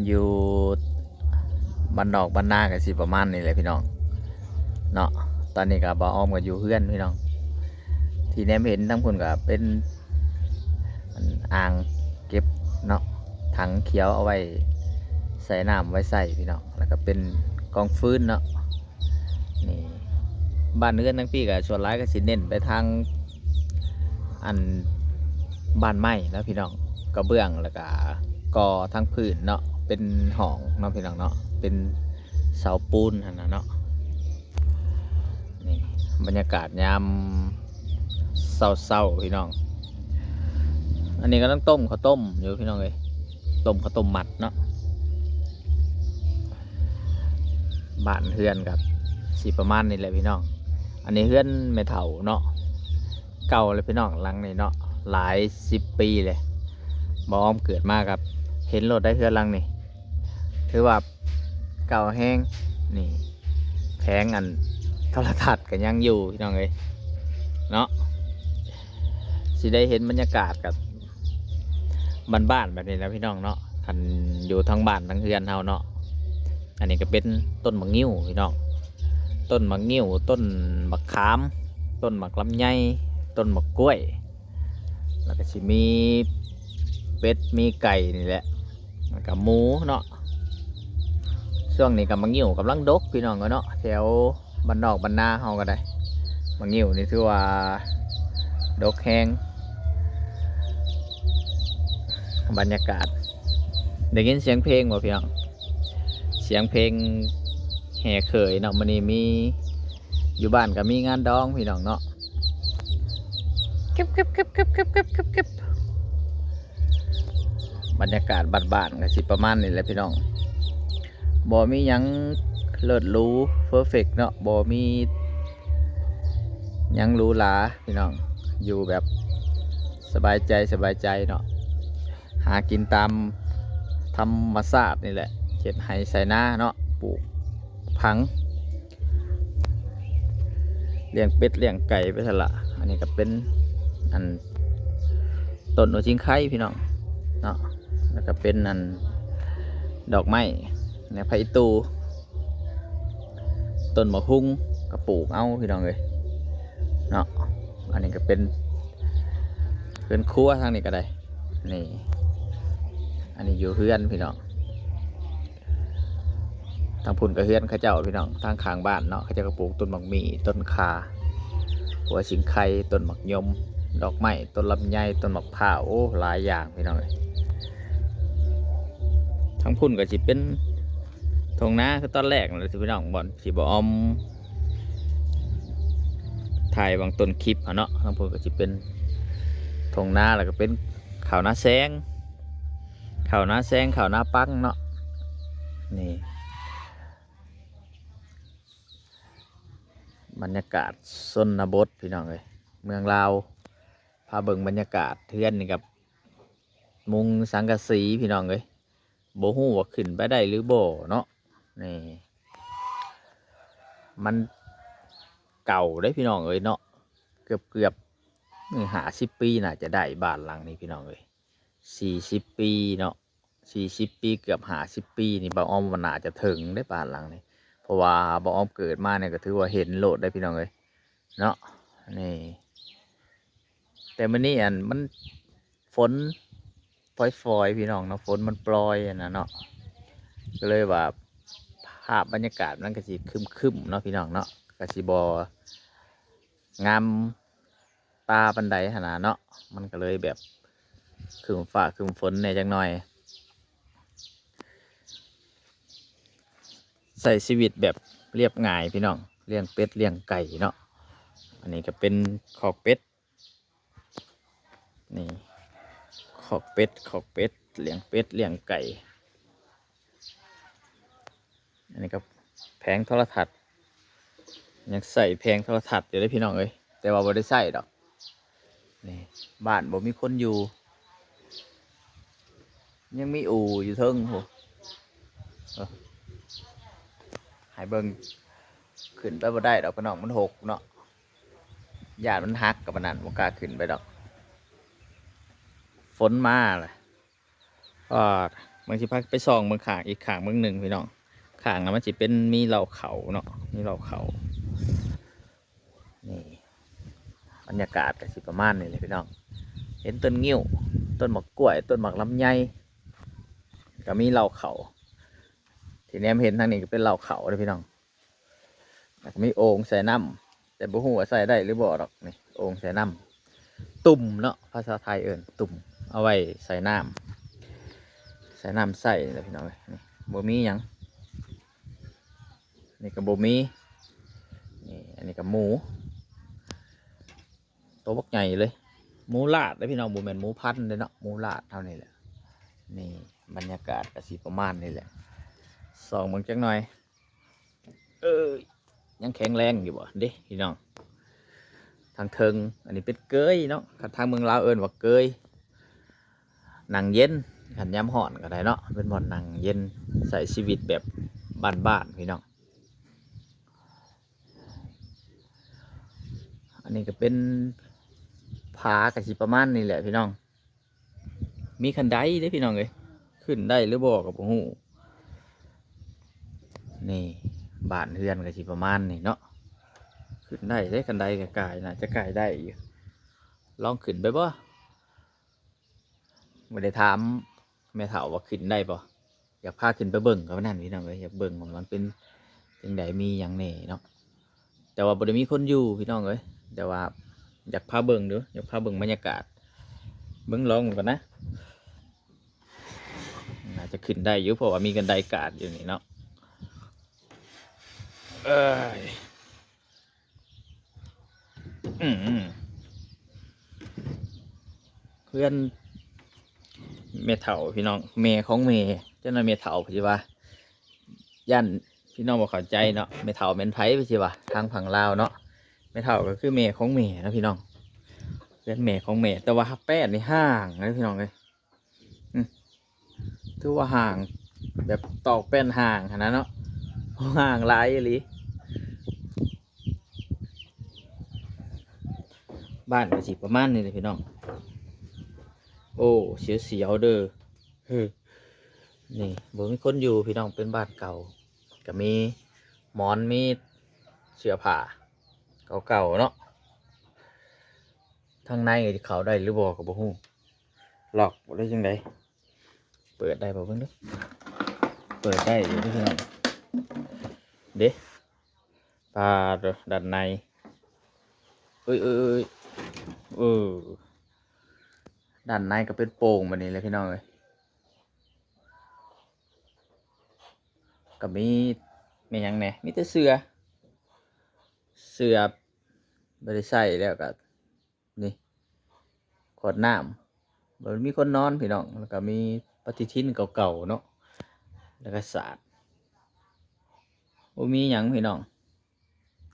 อยู่บ้านนอกบ้านนากันสิประมาณนี้แหละพี่น้องเนาะตอนนี้ก็บ่อ้อมก็อยู่เพื่อนพี่น้องที่แนมเห็นทั้งคนก็เป็นอ่างเก็บเนาะถังเขียวเอาไว้ใส่น้ำไว้ใส่พี่น้องแล้วก็เป็นกองฟืนเนาะนี่บ้านเรือนทั้งพี่กับส่วนร้ายก็สิเน้นไปทางอันบ้านไม้แล้วพี่น้องกระเบื้องแล้วก็ก่อทั้งพื้นเนาะเป็นห้องเนาะพี่น้องเนาะเป็นเสาปูนนะเนาะนี่บรรยากาศยามเศร้าๆพี่น้องอันนี้ก็ต้องต้มข้าวต้มอยู่พี่น้องเลยต้มข้าวต้มมัดเนาะบ้านเฮือนกับสีประมาณนี้แหละพี่น้องอันนี้เฮือนไม่เฒ่าเนาะเก่าเลยพี่น้องหลังนี้เนาะหลาย10 ปีเลยบอมเกิดมากับเห็นรถได้เฮือนหลังนี่ถือว่าเก่าแห้งนี่แผงอันโทรทัศน์ก็ยังอยู่พี่น้องเลยเนาะสิได้เห็นบรรยากาศกับบ้านๆแบบนี้นะพี่น้องเนาะทันอยู่ทั้งบ้านทั้งเฮือนเฮาเนาะอันนี้ก็เป็นต้นมะงิ้วพี่น้องต้นมะงิ้วต้นมะขามต้นมะลำไยต้นมะกล้วยแล้วก็สิมีเป็ดมีไก่นี่แหละแล้วก็หมูเนาะช่วงนี้กับมะงิ้วกำลังดกพี่น้องก็เนาะแถวบ้านนอกบ้านนาเฮาก็ได้มะงิ้วนี่ถือว่าดกแห้งบรรยากาศได้ยินเสียงเพลงบ่พี่น้องเสียงเพลงแห่เขยเนาะมันนี่มีอยู่บ้านก็มีงานดองพี่น้องเนาะเก็บบรรยากาศบ้านๆก็สิประมาณนี้แหละพี่น้องบ่มีหยังเลิศหรูเพอร์เฟกเนาะบ่มีหยังหรูหราพี่น้องอยู่แบบสบายใจเนาะหากินตามธรรมชาตินี่แหละเฮ็ดไร่ไสนาเนาะปลูกผังเลี้ยงเป็ดเลี้ยงไก่ไปซะละอันนี้ก็เป็นอันต้นหัวชิงไข่พี่น้องเนาะแล้วก็เป็นอันดอกไม้เนี่ยไผ่ตูต้นมะฮุ่งก็ปลูกเอาพี่น้องเลยเนาะอันนี้ก็เป็นครัวทางนี้ก็ได้นี่อันนี้อยู่เฮือนพี่น้องทางพุ่นกับเฮือนเขาเจ้าพี่น้องทางข้างบ้านเนาะเขาเจ้าก็ปลูกต้นหมากมีต้นคาหัวชิงไข่ต้นหมากยมดอกไม้ต้นลำไยต้นหมากพร้าวโอ้หลายอย่างพี่น้องเลยทางพุ่นก็จะเป็นทงนาคือตอนแรกเลยพี่น้องบอลสีบอมถ่ายบางต้นคลิปเนาะทางพุ่นก็จะเป็นทงนาแล้วก็เป็นข่าวนาแซงข่าวนาปังเนาะนี่บรรยากาศชนบทพี่น้องเลยเมืองลาวพาเบิ่งบรรยากาศเทือนนี่กับมุงสังกะสีพี่น้องเลยโบหูว่าขึ้นไปได้หรือโบเนาะนี่มันเก่าได้พี่น้องเลยเนาะเกือบ50 ปีน่าจะได้บ้านหลังนี้พี่น้องเลย40 ปีเนาะ40 ปีเกือบ50 ปีนี่บ่อ้อมมันน่าจะถึงได้บ้านหลังนี้เพราะว่าบ่อ้อมเกิดมาเนี่ยก็ถือว่าเห็นโลดได้พี่น้องเลยเนาะนี่แต่มื้อนี้อันมันฝนฟอยพี่น้องเนาะฝนมันปล่อยนะเนาะก็เลยว่าภาพบรรยากาศมันก็สิครึมเนาะพี่น้องเนาะก็สิบ่งามตาปันไดขนาดเนาะมันก็เลยแบบครึมฟ้าครึมฝนในจังหน่อยใส่ชีวิตแบบเรียบง่ายพี่น้องเลี้ยงเป็ดเลี้ยงไก่เนาะอันนี้ก็เป็นคอกเป็ดนี่คอกเป็ดเลี้ยงเป็ดเลี้ยงไก่อันนี้ก็แผงโทรทัศน์ยังใส่แผงโทรทัศน์อยู่ได้พี่น้องเอ้ยแต่ว่าบ่ได้ใส่ดอกนี่บ้านบ่มีคนอยู่ยังมีอู่อยู่เทิงโหหายเบิ่งขึ้นไปบ่ได้ดอกพี่น้องมันหกเนาะญาติมันหักกับมันนั่นบ่กล้าขึ้นไปดอกฝนมาเลยก็ บางทีพักไปส่องเมืองขางอีกขางเมืองหนึ่งพี่น้องขางมันจะเป็นมีเหล่าเขาเนาะมีเหล่าเขานี่บรรยากาศก็สิประมาณนี้เลยพี่น้องเห็นต้นงิ้วต้นหมากกล้วยต้นหมากลำไยก็มีเหล่าเขาทีนี้เห็นทางนี้ก็เป็นเหล่าเขาเลยพี่น้องแล้วก็มีโอ่งใส่น้ำแต่บุหัวาใส่ได้หรือบ่หรอกนี่โอ่งใส่น้ำตุ่มเนาะภาษาไทยเอิ่นตุ่มเอาไว้ใส่น้ำใส่น้ำใส่เลยพี่น้องนี่บ่มีหยังนี่ก็บ่มีนี่อันนี้ก็หมูตัวบักใหญ่เลยหมูลาดเลยพี่น้องบ่แม่นหมูพันธุ์เลยเนาะหมูลาดเท่านี้แหละนี่บรรยากาศก็สิประมาณนี้แหละส่องเบิ่งจักหน่อยยังแข็งแรงอยู่บ่เด้พี่น้องทางเทิงอันนี้เป็นเกยเนาะทางเมืองลาวเอิ้นว่าเกยนั่งเย็นขันย้ำห่อนก็ได้เนาะเป็นบ่อนนั่งเย็นใส่ชีวิตแบบบ้านๆพี่น้องอันนี้ก็เป็นผากระสิประมาณนี่แหละพี่น้องมีคันไดได้พี่น้องเลยขึ้นได้หรือบ่กับผมหูนี่บ้านเฮือนกระสิประมาณนี่เนาะขึ้นได้ได้คันไดกับกายนะจะกายได้อยู่ลองขึ้นไปบ่ไม่ได้ถามแม่เฒ่าว่าขึ้นได้ป่อยากพาขึ้นไปเบิ่งกับนั่นพี่น้องเลยอยากเบิ่งว่ามันเป็นจังไดมีอย่างแน่เนาะแต่ว่าบ่ได้มีคนอยู่พี่น้องเลยแต่ว่าอยากพาเบิ่งดูอยากพาเบิ่งบรรยากาศเบิ่งลองก่อนนะน่าจะขึ้นได้อยู่เพราะว่ามีกันไดกาดอยู่นี่เนาะเพื่อนเมเฒ่าพี่น้องเมของเมเจ้าหน้าเมเฒ่าพี่ว่าย่านพี่น้องบอกเข้าใจเนาะเมเฒ่าเป็นไผพี่ว่าทางฝั่งลาวเนาะเมเฒ่าก็คือเมของเมนะพี่น้องเป็นเมของเมแต่ว่าฮักแป้นนี่ห่างนะพี่น้องเลยถือว่าห่างแบบตอกแป้นห่างขนาดเนาะห่างหลายอีหลีบ้านก็สิประมาณนี้เลยพี่น้องโอ้เสียวๆเด้อนี่บ่มีคนอยู่พี่น้องเป็นบ้านเก่าก็มีหมอนมีเสื้อผ้าเก่าๆเนาะทางในเขาได้หรือบ่ก็บ่ฮู้ล็อกบ่ได้จังไดเปิดได้บ่เพิ่นเด้อเปิดได้อยู่พี่น้องเด้ปลาด้านในเอ้ยด้านในก็เป็นโป่งแบบนี้เลยพี่น้องเลยก็มีหยังแหน่มีแต่เสือบริใส่แล้วก็นี่ขวดน้ำบมีคนนอนพี่น้องแล้วก็มีปฏิทินเก่าๆเนาะแล้วก็ศาสตร์มีหยังพี่น้อง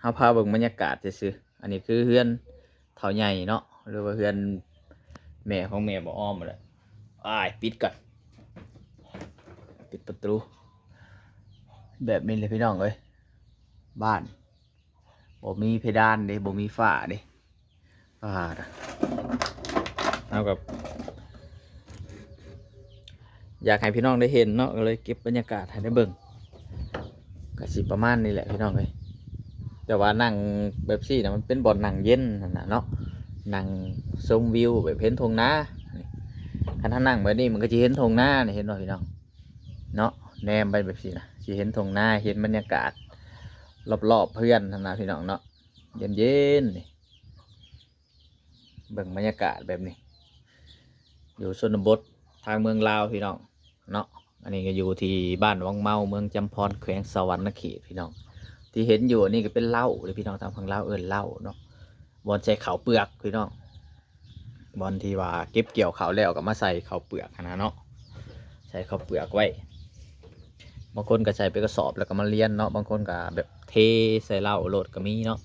เฮาพาเบิ่งบรรยากาศซื่อๆอันนี้คือเฮือนเฒ่าใหญ่เนาะหรือว่าเฮือนแม่ของแม่บ่อ้อมเลยปิดก่อนปิดประตูแบบนี้เลยพี่น้องเอ้ยบ้านบ่มีเพดานเด้บ่มีฝ้าเด้เอากับอยากให้พี่น้องได้เห็นเนาะก็เลยเก็บบรรยากาศให้ได้เบิ่งก็สิประมาณนี้แหละพี่น้องเอ้ยแต่ว่านั่งแบบซี่นะมันเป็นบ่อนนั่งเย็นนะเนาะนั่งชมวิวแบบเห็นทุ่งนาคันถ้านั่งแบบนี้มันก็จะเห็นทุ่งนาเนี่ยเห็นบ่พี่น้องเนาะแนมไปแบบซี่นะจะเห็นทุ่งนาเห็นบรรยากาศรอบๆเพื่อนนะพี่น้องเนาะเย็นๆนี่เบิ่งบรรยากาศแบบนี้อยู่ชนบททางเมืองลาวพี่น้องเนาะอันนี้ก็อยู่ที่บ้านวังเมาเมืองจำพรแขวงสวรรณเขตพี่น้องที่เห็นอยู่นี่ก็เป็นเหล้าเลยพี่น้องทางฝั่งลาวเหล้าเนาะบอลใส่ข้าวเปลือกพี่น้องบอลที่ว่าเก็บเกี่ยวข้าวแล้วก็มาใส่ข้าวเปลือกนะเนาะใส่ข้าวเปลือกไว้บางคนก็ใส่ไปกระสอบแล้วก็มาเลี้ยนเนาะบางคนก็แบบเทใส่เหล้าโหลดก็มีเนาะ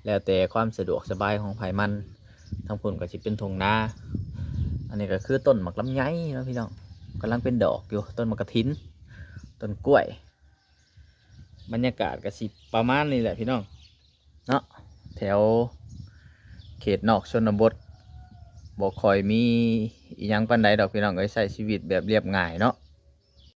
แล้วแต่ความสะดวกสบายของไผมันทั้งพุ่นก็จะเป็นทงนาอันนี้ก็คือต้นหมากลำไยเนาะพี่น้องกำลังเป็นดอกอยู่ต้นมะกระถินต้นกล้วยบรรยากาศก็สิประมาณนี้แหละพี่น้องเนาะแถวเขตนอกชนบทบอกคอยมีอีหยังปานใดดอกพี่น้องก็ใช้ชีวิตแบบเรียบง่ายเนาะ